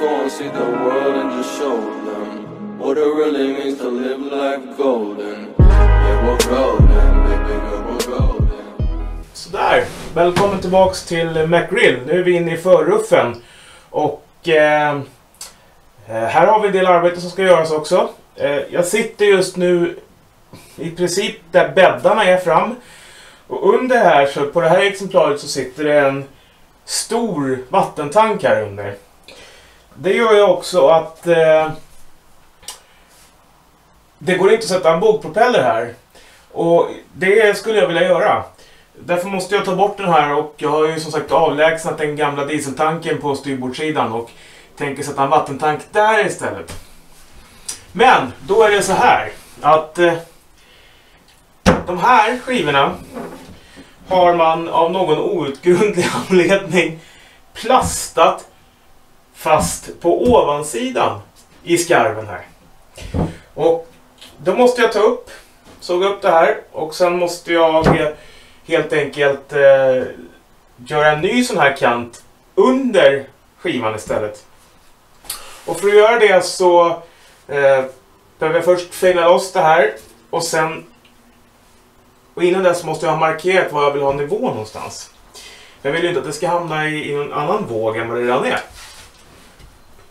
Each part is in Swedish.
go and see the world and just show them what it really means to live life golden. Yeah, we're golden, baby, we're golden. Sådär, välkommen tillbaks till McGrill. Nu är vi inne i förruffen. Och här har vi en del arbete som ska göras också. Jag sitter just nu i princip där bäddarna är fram. Och under här, så på det här exemplaret, så sitter det en stor vattentank här under. Det gör ju också att det går inte att sätta en bågpropeller här. Och det skulle jag vilja göra. Därför måste jag ta bort den här, och jag har ju som sagt avlägsnat den gamla dieseltanken på styrbordssidan och tänker sätta en vattentank där istället. Men då är det så här att de här skivorna har man av någon outgrundlig anledning plastat fast på ovansidan i skarven här. Och då måste jag såga upp det här, och sen måste jag helt enkelt göra en ny sån här kant under skivan istället. Och för att göra det så behöver jag först fila loss det här, och sen, och innan dess måste jag ha markerat var jag vill ha nivå någonstans. Jag vill ju inte att det ska hamna i någon annan våg än vad det redan är.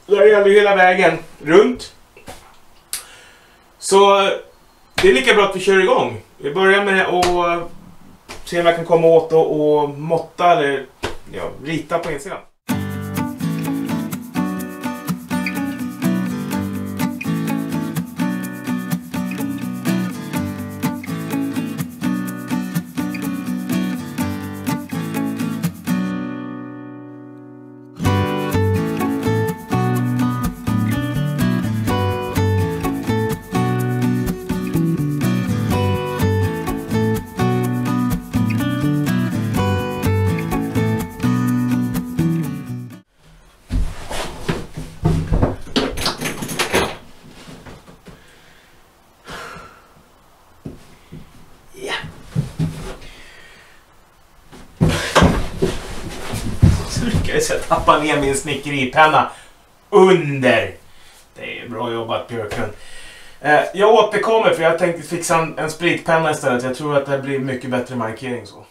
Det gäller ju hela vägen runt. Så det är lika bra att vi kör igång. Vi börjar med att se om jag kan komma åt och måtta eller rita på insidan. Jag tappar ner min snickeripenna under. Det är bra jobbat, Björklund. Jag återkommer, för jag tänkte fixa en spritpenna istället. Jag tror att det blir mycket bättre markering så.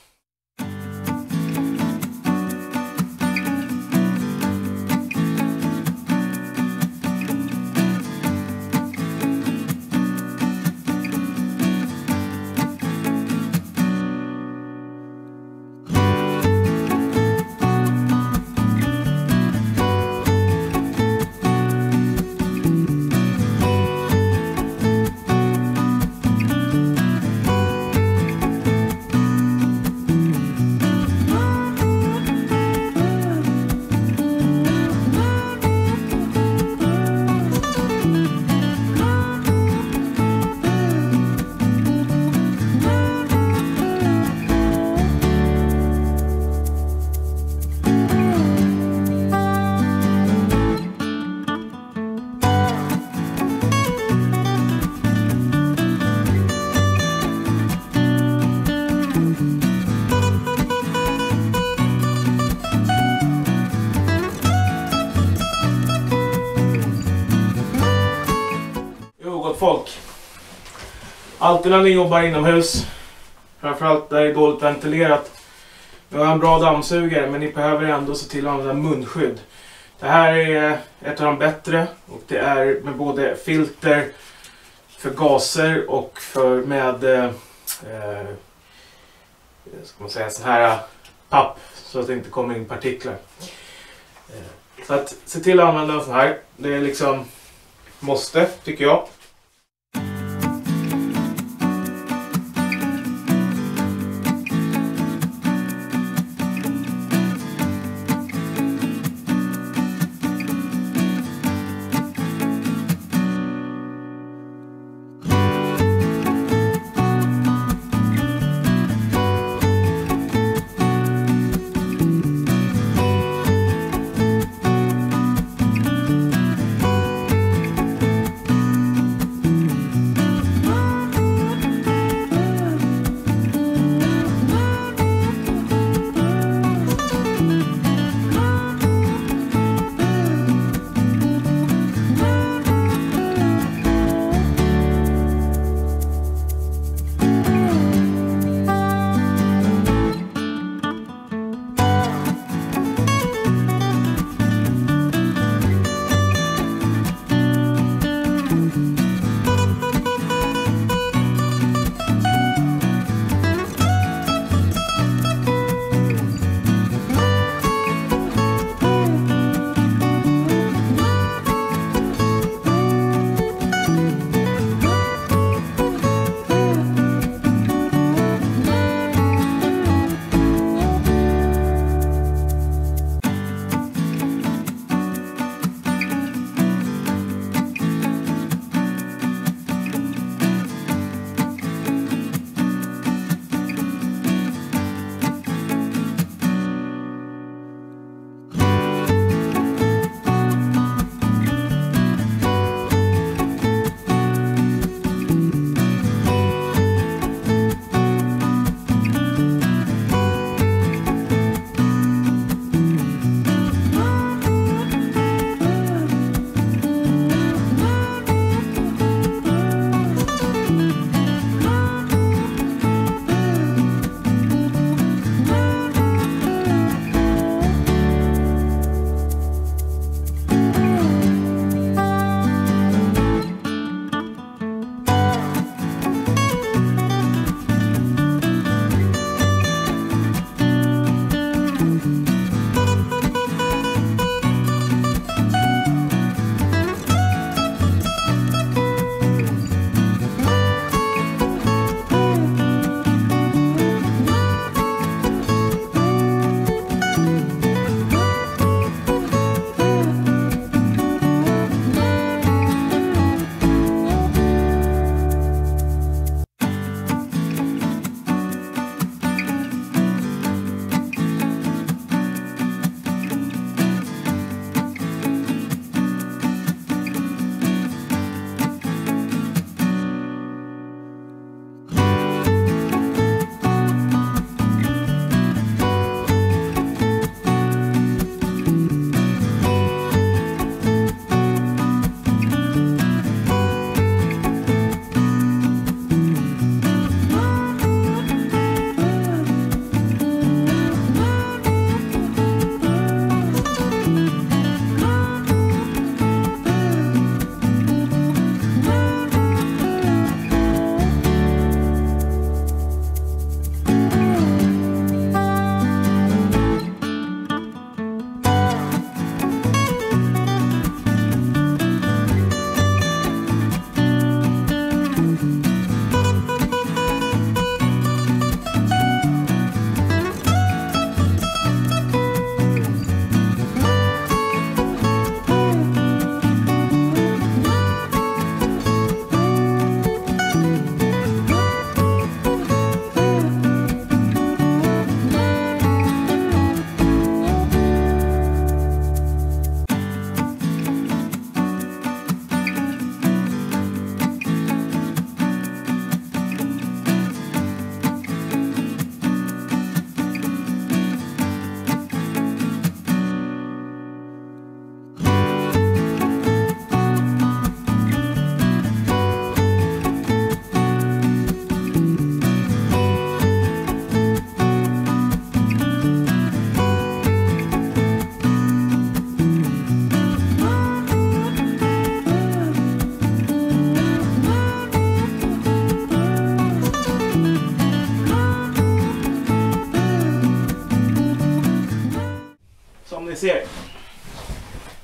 Folk. Alltid när ni jobbar inomhus, framförallt där det är dåligt ventilerat. Vi har en bra dammsugare, men ni behöver ändå se till att använda munskydd. Det här är ett av de bättre, och det är med både filter för gaser och med ska man säga, sån här papp så att det inte kommer in partiklar. Så att se till att använda en sån här. Det är liksom måste, tycker jag.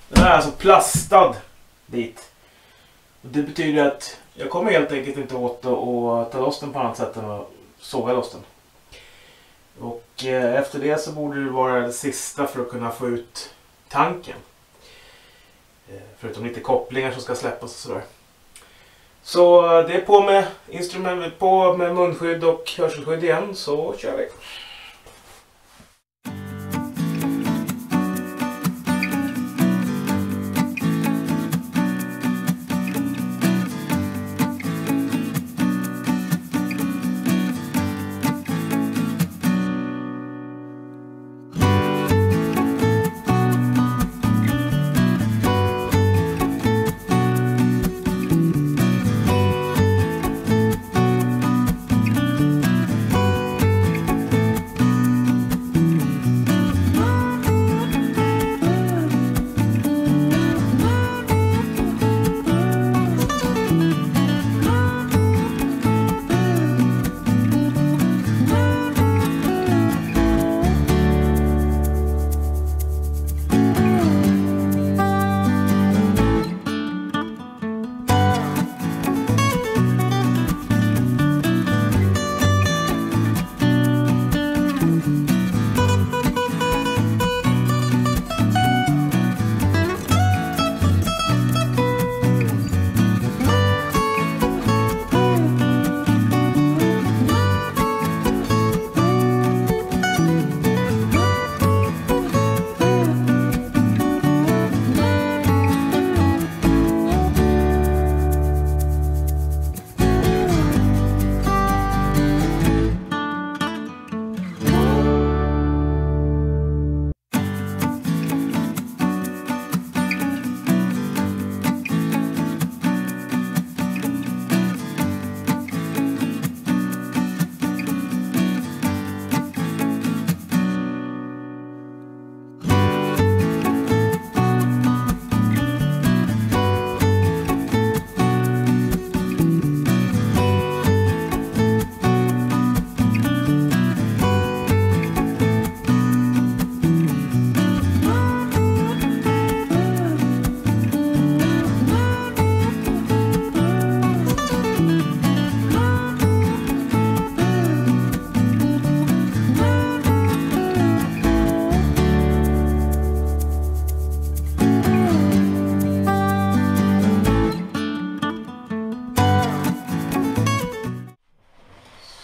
Den är alltså plastad dit. Det betyder att jag kommer helt enkelt inte åt att ta loss den på annat sätt än att såga loss den. Och efter det så borde det vara det sista för att kunna få ut tanken. Förutom lite kopplingar som ska släppas och sådär. Så det är på med instrument, på med munskydd och hörselskydd igen, så kör vi.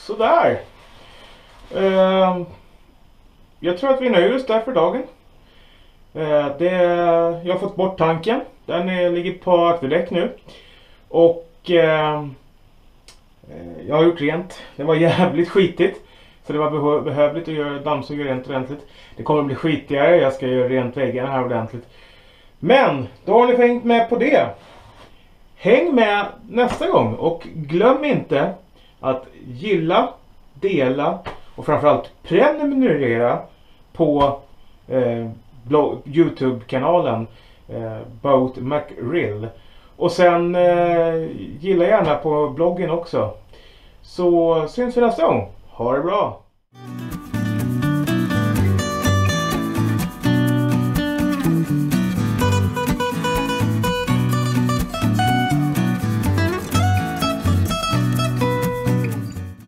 Sådär. Jag tror att vi nöjer oss där för dagen. Jag har fått bort tanken. Den ligger på akterdäck nu. Och jag har gjort rent. Det var jävligt skitigt. Så det var behövligt att göra dammsuga rent ordentligt. Det kommer att bli skitigare. Jag ska göra rent väggarna här ordentligt. Men då har ni hängt med på det. Häng med nästa gång. Och glöm inte att gilla, dela och framförallt prenumerera på YouTube-kanalen Boat McRill. Och sen gilla gärna på bloggen också. Så syns vi nästa gång. Ha det bra!